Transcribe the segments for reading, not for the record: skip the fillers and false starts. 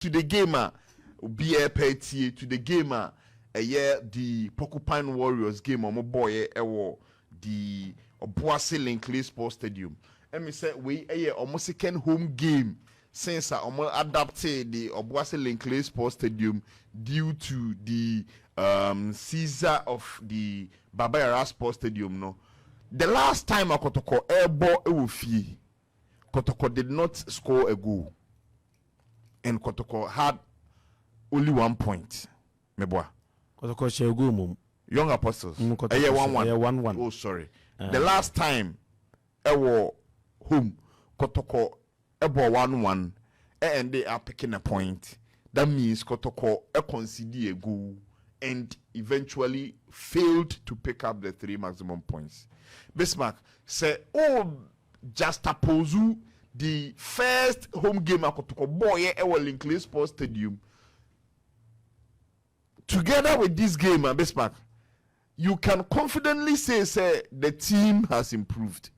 to the gamer be a petty to the gamer a year the Porcupine Warriors game on my boy the Obuasi Linkley Sports Stadium. And me say we a year almost second home game since I almost adapted the Obuasi Linkley Sports Stadium due to the seizure of the Babayara Sports Stadium. No, the last time Kotoko airball Ewufi, Kotoko did not score a goal, and Kotoko had only 1 point. Meboa. Kotoko share goal mum. Young Apostles. 1-1. Oh, sorry. The last time ewo home Kotoko ebo 1-1 and they are picking a point. That means Kotoko conceded a goal and eventually failed to pick up the 3 maximum points. Bismarck say, oh, just oppose the first home game at Kotoko boy ewo Linkley Sports Stadium. Together with this game, Bismarck, you can confidently say the team has improved.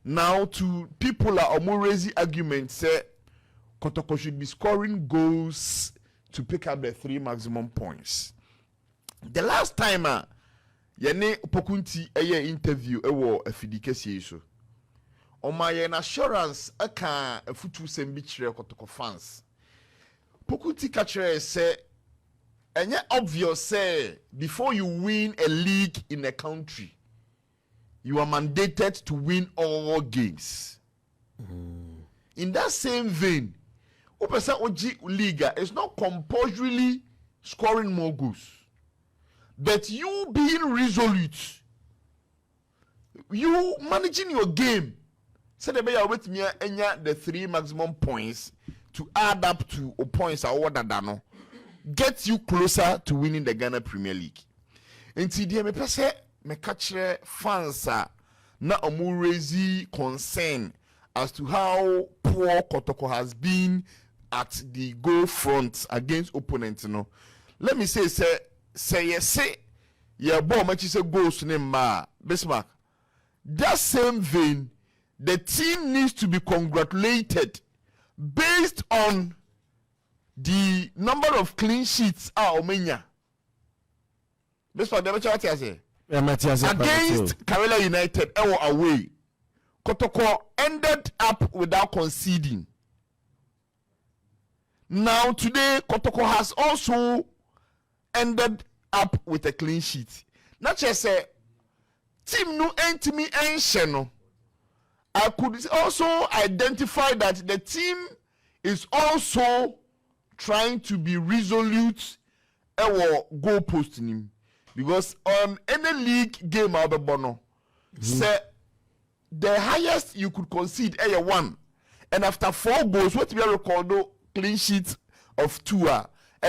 Now, to people are raising arguments, say Kotoko should be scoring goals to pick up the 3 maximum points. The last time, Yene Pokunti interview a fidikesi so. On my assurance, I can a futu sembichre Kotoko fans. Pokunti catcher say. And yet obvious say before you win a league in a country, you are mandated to win all games. In that same vein, Opesa Oji Liga is not compulsorily scoring more goals. But you being resolute, you managing your game, say the way with me the 3 maximum points to add up to points or what that gets you closer to winning the Ghana Premier League. Until the me catch fans na raise concern as to how poor Kotoko has been at the goal front against opponents. No, let me say your ball matches say goals to name Bismarck. That same vein, the team needs to be congratulated based on the number of clean sheets are Omenya. This for the what I say. Against Karela United, away. Kotoko ended up without conceding. Now today, Kotoko has also ended up with a clean sheet. Not just say team no me no. I could also identify that the team is also trying to be resolute or goal posting him because on any league game bono say the highest you could concede a 1 and after 4 goals what we record clean sheet of 2 a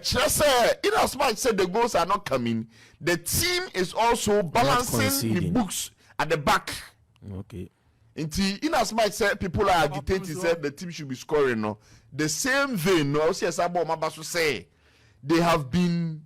say in as much said the goals are not coming, the team is also balancing the books at the back. Okay. In as much say people are agitating say the team should be scoring no. The same vein, no, say they have been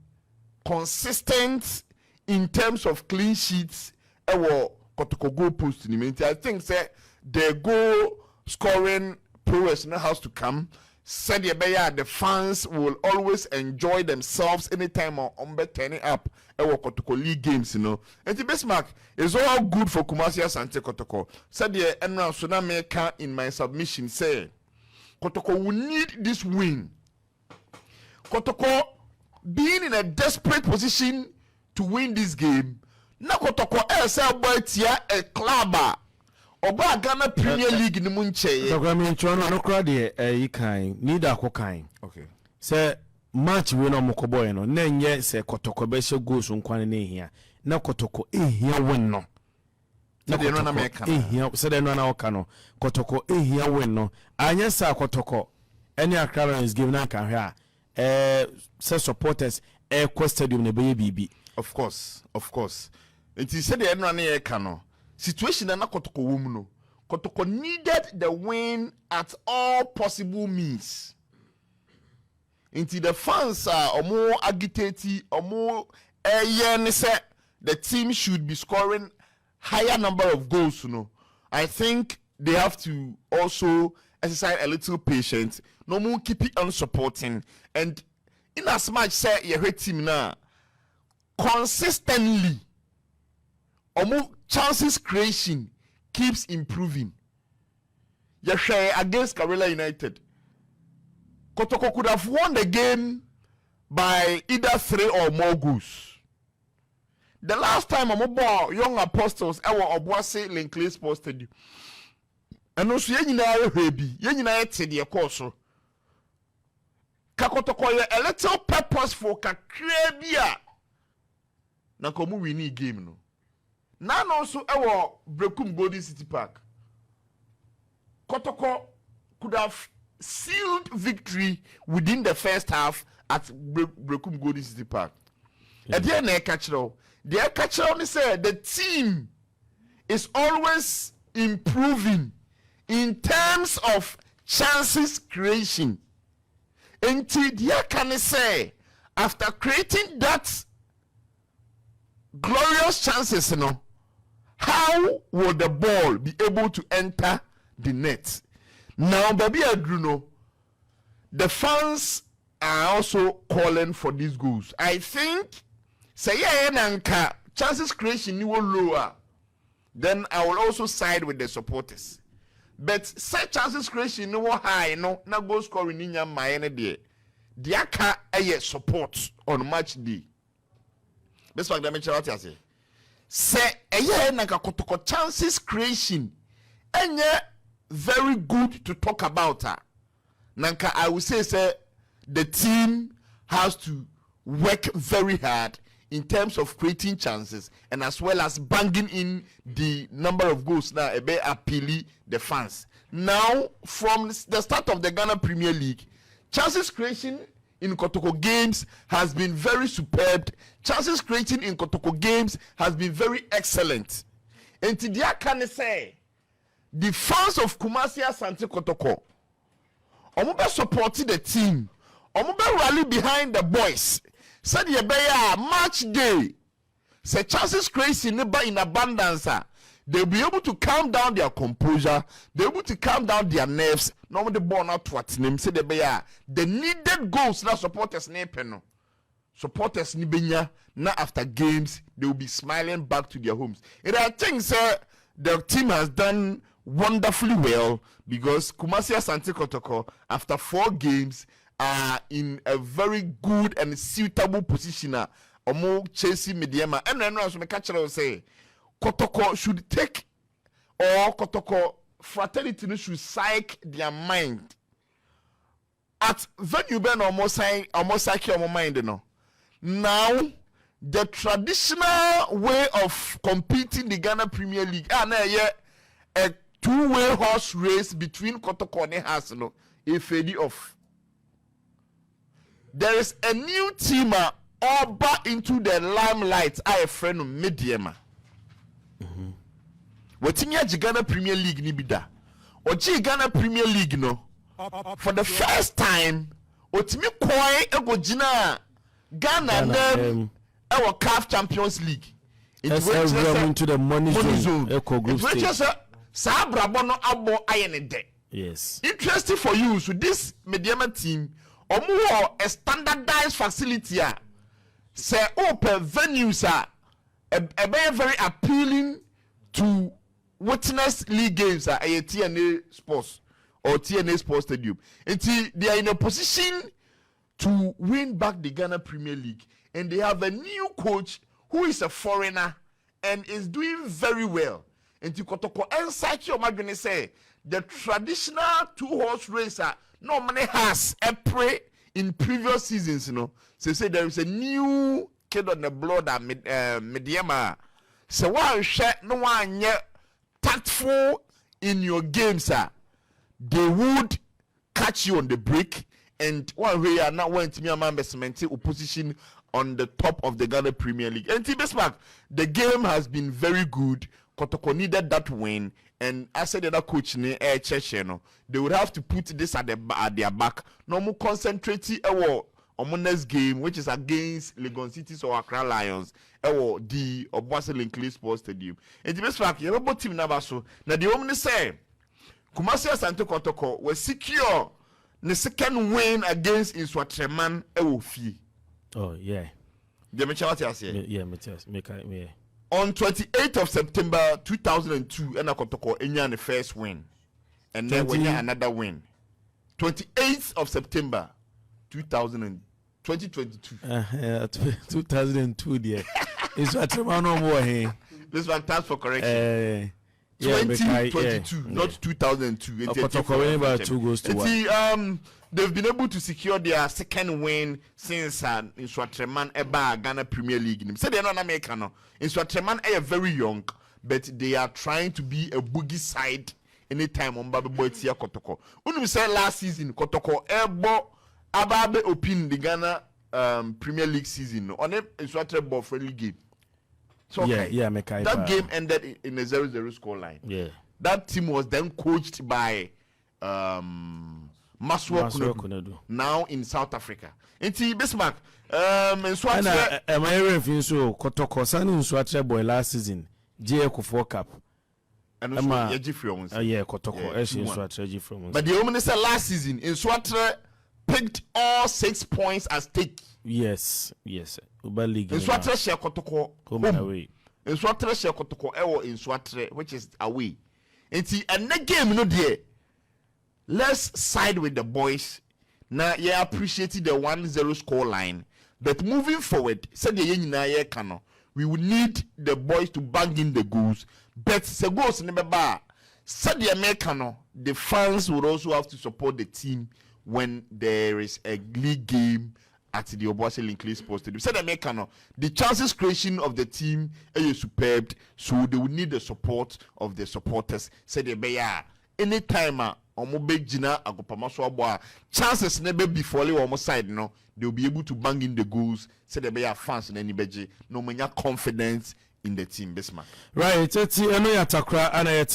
consistent in terms of clean sheets. Kotoko goal posting. I think say the goal scoring prowess now has to come. Said the fans will always enjoy themselves anytime on turning up Kotoko league games, you know. And the Bismarck is all good for Kumasi Asante Kotoko. Said the Enra Sunameka in my submission say Kotoko will need this win. Kotoko being in a desperate position to win this game. Na Kotoko SL boy tia a club. Oba Ghana Premier League ni munche. Programming chono no crowd e kind. Need a kind. Okay. Say match we no mokoboy no. Nenye se Kotoko be she goals nkwane ne hia. Na Kotoko hia win no. Na de no na meka. Hia se de no na oka no. Kotoko hia win no. Anya sa Kotoko any Accra is given na kan hia. Say supporters stadium ne be bibi. Of course. It is said the no na e ka no. Situation na Kotoko womuno. Kotoko needed the win at all possible means. Until the fans are more agitated or more the team should be scoring higher number of goals, you know. I think they have to also exercise a little patience no more keep it on supporting. And in as much say your team now consistently, chances creation keeps improving. You share against Karela United. Kotoko could have won the game by either 3 or more goals. The last time ball Young Apostles ever Obuasi Linkley Sports Stadium. And also yenina hebi, yenina te de course. Kakotoko a little purposeful kakra bia. Na komu wini game no. Now also ever Brekum Golden City Park. Kotoko could have sealed victory within the first half at Brekum Golden City Park. And then they catch only say the team is always improving in terms of chances creation. Until they can say after creating that glorious chances, how will the ball be able to enter the net? Now, baby Adruno, the fans are also calling for these goals. I think say nanka chances creation you will lower. Then I will also side with the supporters. But say chances creation no high, no go scoring in your mind there. Diaka a support on match day. Best fact that what I say nanka Kotoko chances creation and very good to talk about her. Nanka, I would say the team has to work very hard in terms of creating chances and as well as banging in the number of goals now appealing the fans. Now, from the start of the Ghana Premier League, chances creation in Kotoko games has been very superb. Chances creating in Kotoko games has been very excellent. And today I can say the fans of Kumasi Asante Kotoko, omobe supporting the team, omobe rally behind the boys. Said ye beya match day. Say chances crazy in abundance. They'll be able to calm down their composure. They'll be able to calm down their nerves. No the ball not what name. Say the beya the needed goals that supporters ne peno. Supporters ni benya na after games they will be smiling back to their homes. And I think the team has done wonderfully well because Kumasi Asante Kotoko after 4 games are in a very good and suitable position. Omo Chelsea Mediama and then as me catch say Kotoko should take or Kotoko fraternity should psych their mind at venue ben almost psych your mind now the traditional way of competing the Ghana Premier League a 2-way horse race between Kotoko and Hasano a fade off. There is a new team all back into the limelight. I friend of Mediama. What in your Ghana Premier League nibida? Or Ghana Premier League no? For the first time, Otimi Koi Egojina Ghana name our CAF Champions League. It's into the money zone. Echo group stage. Sabra bono abo ayene de. Yes. Interesting for you. So this Mediama team, omo a standardized facility say open venues a very appealing to witness league games at TNA Sports or TNA Sports Stadium. And they are in a position to win back the Ghana Premier League, and they have a new coach who is a foreigner and is doing very well. And to Kotoko inside your margin say the traditional 2-horse racer normally has a prey in previous seasons, So say there is a new kid on the blood that Mediama. So one shot no one yet tactful in your games, they would catch you on the break, and one way are not going to be a investment opposition on the top of the Ghana Premier League. And T-Bismarck, the game has been very good. Kotoko needed that win, and I said that coach they would have to put this at their back. No more concentrating on next game, which is against Legon Cities or Accra Lions, or the Obuasi Linkley Sports Stadium. And the best fact, you have a team number so. Now the woman say, Kumasi Asante Kotoko will secure the second win against Nsoatreman fie. Oh yeah. The say. Yeah, me. On 28th of September 2002, and Kotoko enya the first win, and then we another win. 28th of September 2022. 2002 there. Nsoatreman no more here. This one stands for correction. 2022, not 2002. Kotoko winning by 2 goals to 1. They've been able to secure their second win since Nsoatreman eba Ghana Premier League. Say they're not American. Nsoatreman are very young, but they are trying to be a boogie side anytime on Baby Boy Tia Kotoko. When say last season, Kotoko ebo ababe opin the Ghana Premier League season on a Nsoatreman friendly game. So that game ended in a 0-0 score line. Yeah. That team was then coached by Nsoatreman, now in South Africa. Inti Bismarck, Nsoatreman. Am I referring Kotoko San Nsoatreman boy last season? GPL Cup. And yeah, Kotoko. Nsoatreman. But the woman said last season, Nsoatreman picked all 6 points at stake. Yes. Uber League. Nsoatreman share Kotoko home and away. Nsoatreman share Kotoko Nsoatreman, which is away. Inti and the game no there. Let's side with the boys. Now, yeah, appreciated the 1-0 score line. But moving forward, said the we would need the boys to bang in the goals. But the goals never bar. Said the Americano, the fans would also have to support the team when there is a league game at the Obuasi Linkley Sports Stadium. Said the Americano, the chances creation of the team is superb, so they would need the support of the supporters. Said the Beya, anytime big Gina Agopamaso Aboa chances never be falling on side, no, they'll be able to bang in the goals. Said they are fans in any beji, no mania confidence in the team, Bismarck. Right, it's a no yatakra and a